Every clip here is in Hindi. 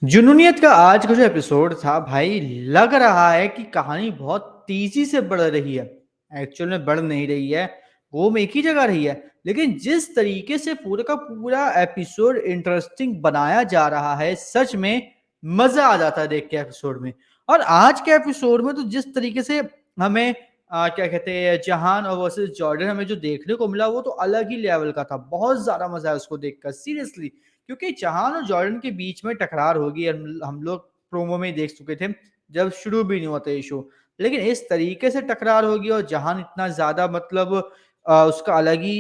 जुनूनियत का आज का जो एपिसोड था भाई, लग रहा है कि कहानी बहुत तेजी से बढ़ रही है। एक्चुअल में बढ़ नहीं रही है, वो में एक ही जगह रही है। लेकिन जिस तरीके से पूरा का पूरा एपिसोड इंटरेस्टिंग बनाया जा रहा है, सच में मजा आ जाता है देख के एपिसोड में। और आज के एपिसोड में तो जिस तरीके से हमें क्या कहते हैं, जहान और वर्सेस जॉर्डन हमें जो देखने को मिला, वो तो अलग ही लेवल का था। बहुत ज्यादा मजा है उसको देखकर, सीरियसली। क्योंकि जहान और जॉर्डन के बीच में टकरार होगी, हम लोग प्रोमो में ही देख चुके थे जब शुरू भी नहीं होता ये शो। लेकिन इस तरीके से टकरार होगी और जहान इतना ज्यादा मतलब उसका अलग ही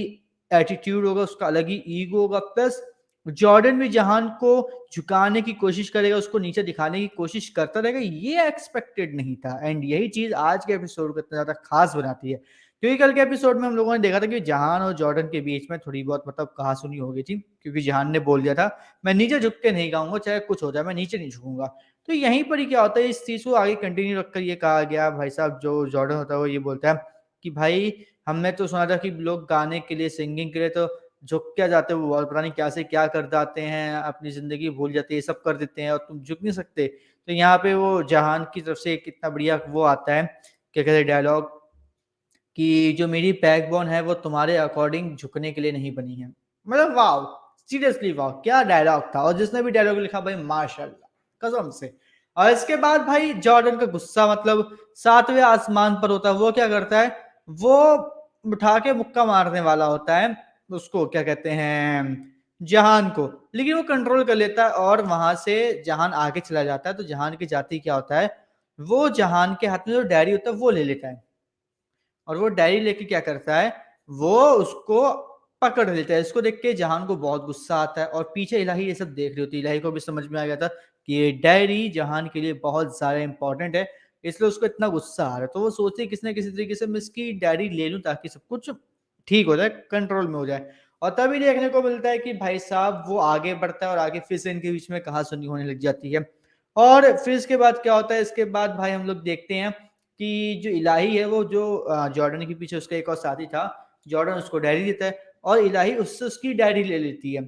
एटीट्यूड होगा, उसका अलग ही ईगो होगा। प्लस जॉर्डन भी जहान को झुकाने की कोशिश करेगा, उसको नीचे दिखाने की कोशिश करता रहेगा। ये एक्सपेक्टेड नहीं था, एंड यही चीज आज के एपिसोड को इतना ज्यादा खास बनाती है। क्योंकि कल के एपिसोड में हम लोगों ने देखा था कि जहान और जॉर्डन के बीच में थोड़ी बहुत मतलब कहासुनी हो गई थी, क्योंकि जहान ने बोल दिया था मैं नीचे झुक के नहीं गाऊंगा, चाहे कुछ हो जाए मैं नीचे नहीं झुकूंगा। तो यहीं पर ही क्या होता है, इस चीज को आगे कंटिन्यू रखकर ये कहा गया। भाई साहब, जो जॉर्डन होता है वो ये बोलता है कि भाई हमने तो सुना था कि लोग गाने के लिए, सिंगिंग के लिए तो झुक क्या जाते हैं, वो और पता नहीं क्या से क्या कर जाते हैं, अपनी जिंदगी भूल जाते हैं, ये सब कर देते हैं, और तुम झुक नहीं सकते। तो यहाँ पे वो जहान की तरफ से कितना बढ़िया वो आता है, क्या कहते हैं, डायलॉग, कि जो मेरी बैकबोन है वो तुम्हारे अकॉर्डिंग झुकने के लिए नहीं बनी है। मतलब वाह, सीरियसली वाह, क्या डायलॉग था। और जिसने भी डायलॉग लिखा भाई, माशाल्लाह, कसम से। और इसके बाद भाई जॉर्डन का गुस्सा मतलब सातवें आसमान पर होता है। वो क्या करता है, वो उठा के मुक्का मारने वाला होता है उसको, क्या कहते हैं, जहान को। लेकिन वो कंट्रोल कर लेता है और वहां से जहान आगे चला जाता है। तो जहान की जाति क्या होता है, वो जहान के हाथ में जो डायरी होता है वो ले लेता है। और वो डायरी लेके क्या करता है, वो उसको पकड़ लेता है। इसको देख के जहान को बहुत गुस्सा आता है, और पीछे इलाही ये सब देख रही होती है। इलाही को भी समझ में आ गया था कि ये डायरी जहान के लिए बहुत ज्यादा इंपॉर्टेंट है, इसलिए उसको इतना गुस्सा आ रहा है। तो वो सोचती है किसी न किसी तरीके से मैं इसकी डायरी ले लूं, ताकि सब कुछ ठीक हो जाए, कंट्रोल में हो जाए। और तभी देखने को मिलता है कि भाई साहब वो आगे बढ़ता है, और आगे फिर से इनके बीच में कहासुनी होने लग जाती है। और फिर इसके बाद क्या होता है, इसके बाद भाई हम लोग देखते हैं कि जो इलाही है, वो जो जॉर्डन के पीछे उसका एक और साथी था, जॉर्डन उसको डायरी देता है, और इलाही उससे उसकी डायरी ले लेती है,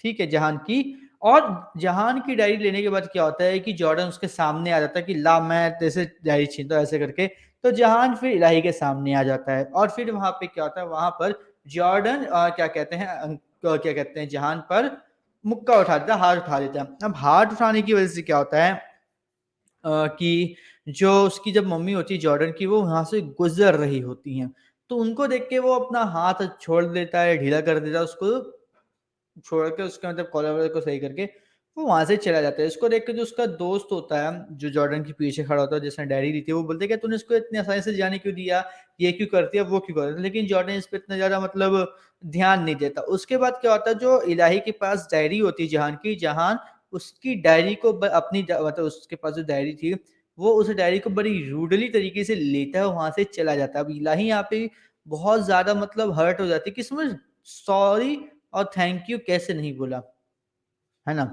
ठीक है, जहान की। और जहान की डायरी लेने के बाद क्या होता है कि जॉर्डन उसके सामने आ जाता है कि ला मैं तेरे डायरी छीनता हूं, ऐसे करके। तो जहान फिर इलाही के सामने आ जाता है, और फिर वहां पे क्या होता है, वहां पर जॉर्डन क्या कहते हैं, क्या कहते हैं, जहान पर मुक्का उठा देता है, हाथ उठा देता है। अब हाथ उठाने की वजह से क्या होता है कि जो उसकी जब मम्मी होती है जॉर्डन की, वो वहां से गुजर रही होती हैं। तो उनको देख के वो अपना हाथ छोड़ देता है, ढीला कर देता है उसको, छोड़ के उसके मतलब कॉलर वॉलर को सही करके वो वहां से चला जाता है। इसको देख के जो उसका दोस्त होता है, जो जॉर्डन के पीछे खड़ा होता है, जिसने डायरी ली थी, वो बोलते हैं कि तूने इसको इतनी आसानी से जाने क्यों दिया, ये क्यों करती है, वो क्यों करती है। लेकिन जॉर्डन इस पर इतना ज्यादा मतलब ध्यान नहीं देता। उसके बाद क्या होता है, जो इलाही के पास डायरी होती है जहान की, जहान उसकी डायरी को मतलब उसके पास जो डायरी थी, वो उस डायरी को बड़ी रूडली तरीके से लेता है, वहां से चला जाता है। अब इलाही यहाँ पे बहुत ज्यादा मतलब हर्ट हो जाती है कि समझ, सॉरी और थैंक यू कैसे नहीं बोला, है ना,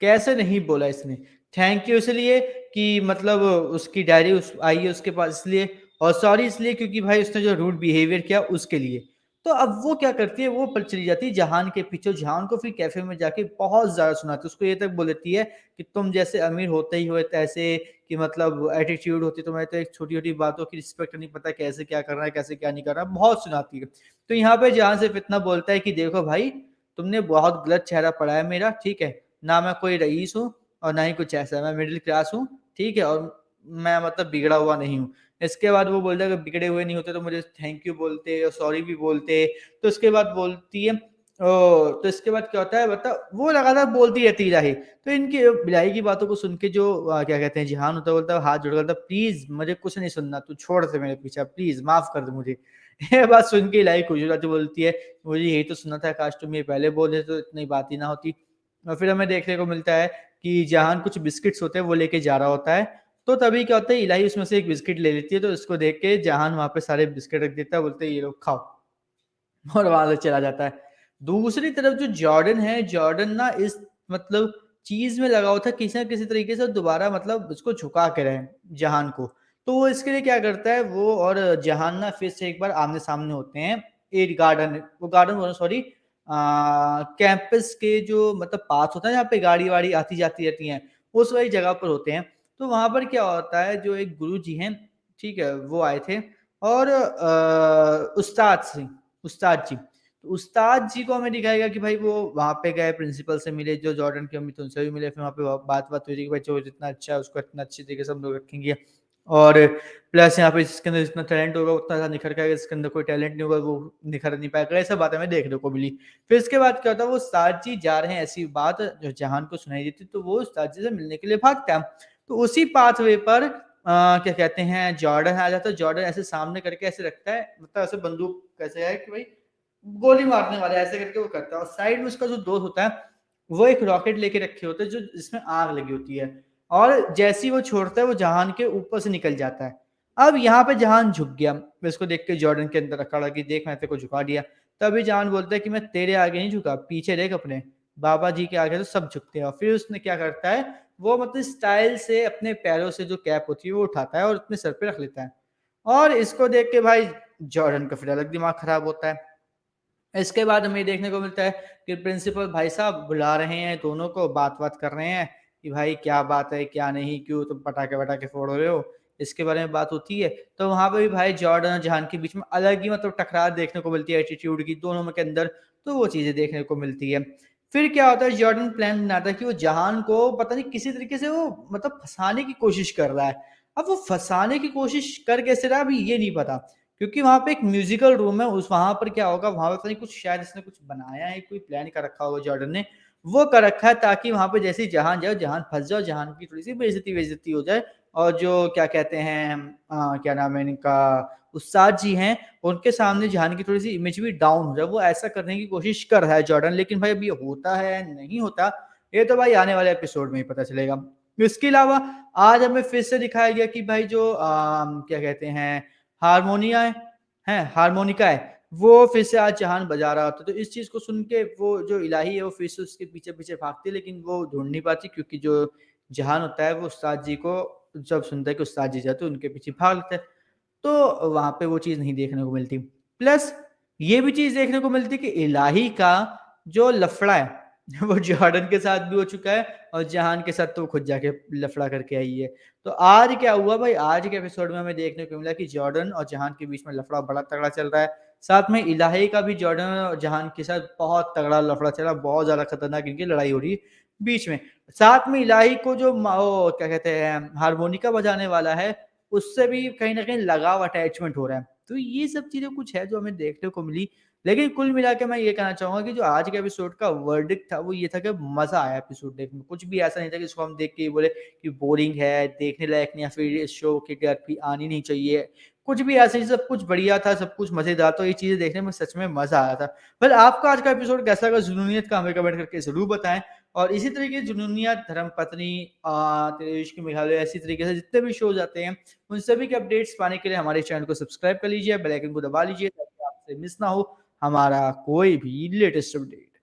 कैसे नहीं बोला इसने। थैंक यू इसलिए कि मतलब उसकी डायरी उस आई है उसके पास इसलिए, और सॉरी इसलिए क्योंकि भाई उसने जो रूड बिहेवियर किया उसके लिए। तो अब वो क्या करती है, वो पर चली जाती है जहान के पीछे। जहान को फिर कैफे में जाके बहुत ज्यादा सुनाती है, उसको ये तक बोल देती है कि तुम जैसे अमीर होते ही हो ऐसे, कि मतलब एटीट्यूड होती है तुम्हें, तो एक छोटी छोटी बातों की रिस्पेक्ट नहीं पता, कैसे क्या करना है, कैसे क्या नहीं करना, बहुत सुनाती है। तो यहाँ पे जहान सिर्फ इतना बोलता है कि देखो भाई, तुमने बहुत गलत चेहरा पड़ा है मेरा, ठीक है ना, मैं कोई रईस हूँ और ना ही कुछ ऐसा, मैं मिडिल क्लास हूँ, ठीक है, और मैं मतलब बिगड़ा हुआ नहीं हूँ। इसके बाद वो बोलता है कि बिगड़े हुए नहीं होते तो मुझे थैंक यू बोलते और सॉरी भी बोलते। तो इसके बाद बोलती है ओ, तो इसके बाद क्या होता है बता, वो लगातार बोलती रहती है इलाही। तो इनकी इलाही की बातों को सुन के जो क्या कहते हैं, जिहान होता है, बोलता है, हाथ जोड़ करता, प्लीज मुझे कुछ नहीं सुनना, तू छोड़ दे मेरे पीछे, प्लीज माफ कर दे मुझे। ये बात सुन के इलाही खुश हो जाती, बोलती है मुझे यही तो सुनना था, काश तुम ये पहले बोल देते तो इतनी बात ही ना होती। और फिर हमें देखने को मिलता है कि जहान कुछ बिस्किट्स होते हैं वो लेके जा रहा होता है। तो तभी क्या होता है, इलाही उसमें से एक बिस्किट ले लेती है, तो इसको देख के जहान वहां पे सारे बिस्किट रख देता है, बोलते हैं ये लोग खाओ, और वहां से चला जाता है। दूसरी तरफ जो जॉर्डन है, जॉर्डन ना इस मतलब चीज में लगा हुआ था किसी ना किसी तरीके से दोबारा मतलब उसको झुका के रहे जहान को। तो वो इसके लिए क्या करता है, वो और जहान ना फिर से एक बार आमने सामने होते हैं। एक गार्डन, वो गार्डन सॉरी, कैंपस के जो मतलब पास होता है जहाँ पे गाड़ी वाड़ी आती जाती रहती हैं, उस वाली जगह पर होते हैं। तो वहाँ पर क्या होता है, जो एक गुरुजी हैं, ठीक है? वो आए थे और उस्ताद जी। तो उस्ताद जी को हमें दिखाया गया कि भाई वो वहाँ पे गए, प्रिंसिपल से मिले, जो जॉर्डन की अम्मी थी उनसे भी मिले, फिर वहाँ पे बात-वात हुई थी कि भाई जो जितना अच्छा है उसको इतना अच्छी तरीके से हम लोग रखेंगे और प्लस यहाँ पे जिसके अंदर जितना टैलेंट होगा उतना ज़्यादा निखर के आएगा, जिसके अंदर कोई टैलेंट नहीं होगा वो निखर नहीं पाएगा, ऐसा बात हमें देखने को मिली। फिर इसके बाद क्या होता है, वो उस्ताद जी जा रहे हैं, ऐसी बात जो जहान को सुनाई देती, तो वो उस्ताद जी से मिलने के लिए भागता है। तो उसी पाथवे पर क्या कहते हैं, जॉर्डन आ जाता है। जॉर्डन ऐसे सामने करके ऐसे रखता है, मतलब ऐसे बंदूक कैसे है कि भाई गोली मारने वाला है, ऐसे करके वो करता है और साइड में उसका जो दोस्त होता है, वो एक रॉकेट लेके रखे होते हैं जो जिसमें आग लगी होती है और जैसे ही वो छोड़ता है, वो जहान के ऊपर से निकल जाता है। अब यहाँ पे जहान झुक गया, मैं इसको देख के जॉर्डन के अंदर खड़ा कि देख मैंने तेरे को झुका दिया। तभी जहान बोलता है कि मैं तेरे आगे नहीं झुका, पीछे देख अपने, बाबा जी के आगे तो सब झुकते हैं। और फिर उसने क्या करता है, वो मतलब स्टाइल से अपने पैरों से जो कैप होती है वो उठाता है और अपने सर पे रख लेता है। और इसको देख के भाई जॉर्डन का फिर अलग दिमाग खराब होता है। इसके बाद हमें देखने को मिलता है कि प्रिंसिपल भाई साहब बुला रहे हैं दोनों को, बात-वात कर रहे हैं कि भाई क्या बात है, क्या नहीं, क्यों तुम पटाखे-वटाखे फोड़ रहे हो? इसके बारे में बात होती है। तो वहाँ पे भी भाई जॉर्डन और जहान के बीच में अलग ही मतलब टकरार देखने को मिलती है एटीट्यूड की दोनों में के अंदर, तो वो चीज़ें देखने को मिलती है। फिर क्या होता है, जॉर्डन प्लान बनाता है कि वो जहान को पता नहीं किसी तरीके से वो मतलब फँसाने की कोशिश कर रहा है। अब वो फँसाने की कोशिश कर कैसे रहा है अभी ये नहीं पता। क्योंकि वहाँ पे एक म्यूज़िकल रूम है, उस वहाँ पर क्या होगा, वहाँ पे पता नहीं कुछ शायद इसने कुछ बनाया है, कोई प्लान कर रखा होगा जॉर्डन ने, वो कर रखा है ताकि वहाँ पे जैसे ही जहाँ जाओ, जहाँ फँस जाओ, जहाँ की थोड़ी-सी बेइज़्ज़ती-वेइज़्ज़ती हो जाए और जो क्या कहते हैं क्या नाम है इनका, उस्ताद जी हैं, उनके सामने जहान की थोड़ी-सी इमेज भी डाउन हो जाए, वो ऐसा करने की कोशिश कर रहा है जॉर्डन, लेकिन भाई अब ये होता है, नहीं होता, ये तो भाई आने वाले एपिसोड में ही पता चलेगा। इसके अलावा आज हमें फिर से दिखाया गया कि भाई जो क्या कहते हैं हारमोनिया है, हारमोनिका है, वो फिर से आज जहान बजा रहा होता है। तो इस चीज़ को सुन के वो जो इलाही है वो फिर से उसके पीछे-पीछे भागती है, लेकिन वो ढूँढ नहीं पाती क्योंकि जो जहान होता है वो उस्ताद जी को जब सुनता है कि उस्ताद जी जाते हैं, तो उनके पीछे भाग लेता है। तो वहाँ पे वो चीज़ नहीं देखने को मिलती। प्लस ये भी चीज़ देखने को मिलती है कि इलाही का जो लफड़ा है वो जॉर्डन के साथ भी हो चुका है और जहान के साथ तो वो खुद जाके लफड़ा करके आई है। तो आज क्या हुआ भाई, आज के एपिसोड में हमें देखने को मिला कि जॉर्डन और जहान के बीच में लफड़ा बड़ा तगड़ा चल रहा है। साथ में इलाही का भी जॉर्डन और जहान के साथ बहुत तगड़ा लफड़ा चल रहा है, बहुत ज़्यादा खतरनाक इनकी लड़ाई हो रही है बीच में। साथ में इलाही को जो वो क्या कहते हैं हारमोनिका बजाने वाला है, उससे भी कहीं न कहीं लगाव अटैचमेंट हो रहा है। तो ये सब चीज़ें कुछ है जो हमें देखने को मिली। लेकिन कुल मिला के मैं ये कहना चाहूँगा कि जो आज के एपिसोड का वर्डिक्ट था वो ये था कि मज़ा आया एपिसोड देखने में। कुछ भी ऐसा नहीं था कि इसको हम देख के ये बोले कि बोरिंग है, देखने लायक नहीं या फिर इस शो की टीआरपी आनी नहीं चाहिए। कुछ भी ऐसा नहीं, सब कुछ बढ़िया था, सब कुछ मज़ेदार, तो ये चीज़ें देखने में सच में मज़ा आया था। पर आपको आज का एपिसोड कैसा लगा जुनूनियत का हमें कमेंट करके ज़रूर बताएँ और इसी तरीके जुनूनियत, धर्मपत्नी तेरे इश्क मेघालय ऐसी तरीके से जितने भी शोज़ आते हैं, उन सभी के अपडेट्स पाने के लिए हमारे चैनल को सब्सक्राइब कर लीजिए, बेल आइकन को दबा लीजिए ताकि आपसे मिस ना हो हमारा कोई भी लेटेस्ट अपडेट।